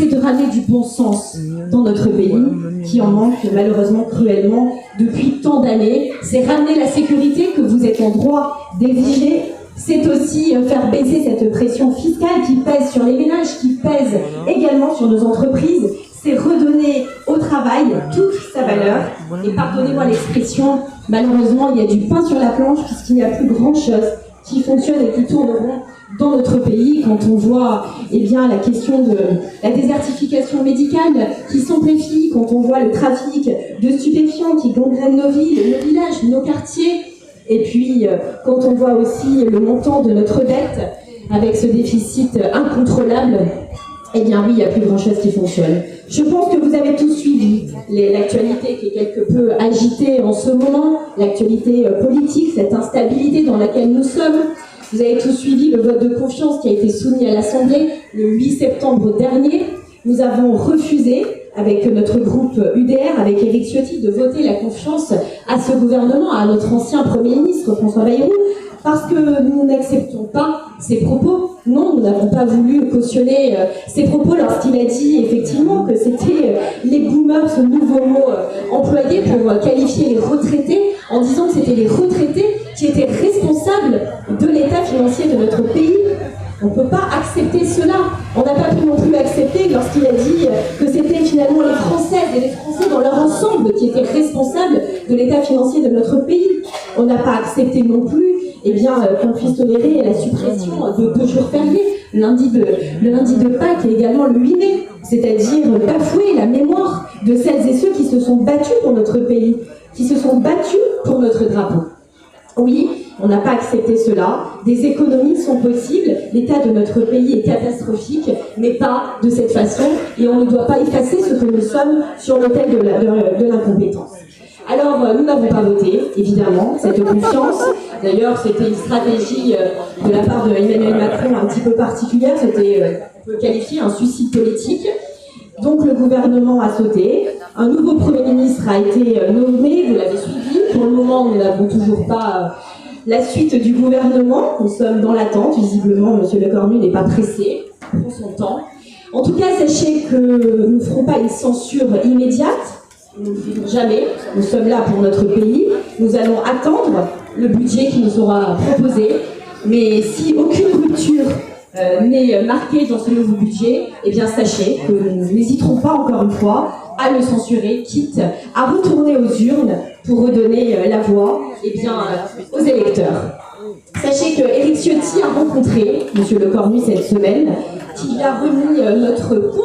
c'est de ramener du bon sens dans notre pays, qui en manque malheureusement cruellement depuis tant d'années. C'est ramener la sécurité que vous êtes en droit d'exiger. C'est aussi faire baisser cette pression fiscale qui pèse sur les ménages, qui pèse également sur nos entreprises. C'est redonner au travail toute sa valeur. Et pardonnez-moi l'expression, malheureusement, il y a du pain sur la planche puisqu'il n'y a plus grand-chose qui fonctionne et qui tourne rond dans notre pays. Quand on voit la question de la désertification médicale qui s'amplifie, quand on voit le trafic de stupéfiants qui gangrène nos villes, nos villages, nos quartiers, et puis quand on voit aussi le montant de notre dette avec ce déficit incontrôlable, eh bien oui, il n'y a plus grand-chose qui fonctionne. Je pense que vous avez tous suivi l'actualité qui est quelque peu agitée en ce moment, l'actualité politique, cette instabilité dans laquelle nous sommes. Vous avez tous suivi le vote de confiance qui a été soumis à l'Assemblée le 8 septembre dernier. Nous avons refusé, avec notre groupe UDR, avec Éric Ciotti, de voter la confiance à ce gouvernement, à notre ancien Premier ministre François Bayrou, parce que nous n'acceptons pas ses propos. Non, nous n'avons pas voulu cautionner ses propos lorsqu'il a dit effectivement que c'était les boomers, ce nouveau mot employé pour qualifier les retraités, en disant que c'était les retraités qui étaient responsables de l'état financier de notre pays. On ne peut pas accepter cela. On n'a pas pu non plus accepter lorsqu'il a dit que c'était finalement les Françaises et les Français dans leur ensemble qui étaient responsables de l'état financier de notre pays. On n'a pas accepté non plus qu'on puisse tolérer la suppression de 2 jours fériés, le lundi de Pâques et également le 8 mai, c'est-à-dire bafouer la mémoire de celles et ceux qui se sont battus pour notre pays, qui se sont battus pour notre drapeau. Oui, on n'a pas accepté cela. Des économies sont possibles. L'état de notre pays est catastrophique, mais pas de cette façon. Et on ne doit pas effacer ce que nous sommes sur l'autel de l'incompétence. Alors, nous n'avons pas voté, évidemment, cette confiance. D'ailleurs, c'était une stratégie de la part de Emmanuel Macron un petit peu particulière. C'était, on peut qualifier, un suicide politique. Donc, le gouvernement a sauté. Un nouveau Premier ministre a été nommé, vous l'avez suivi. Pour le moment, nous n'avons toujours pas la suite du gouvernement. Nous sommes dans l'attente. Visiblement, M. Lecornu n'est pas pressé. Il prend son temps. En tout cas, sachez que nous ne ferons pas une censure immédiate. Nous ne le ferons jamais. Nous sommes là pour notre pays. Nous allons attendre le budget qui nous sera proposé. Mais si aucune rupture n'est marquée dans ce nouveau budget, eh bien sachez que nous n'hésiterons pas encore une fois à le censurer, quitte à retourner aux urnes pour redonner la voix aux électeurs. Sachez que Éric Ciotti a rencontré M. Lecornu cette semaine, qui lui a remis notre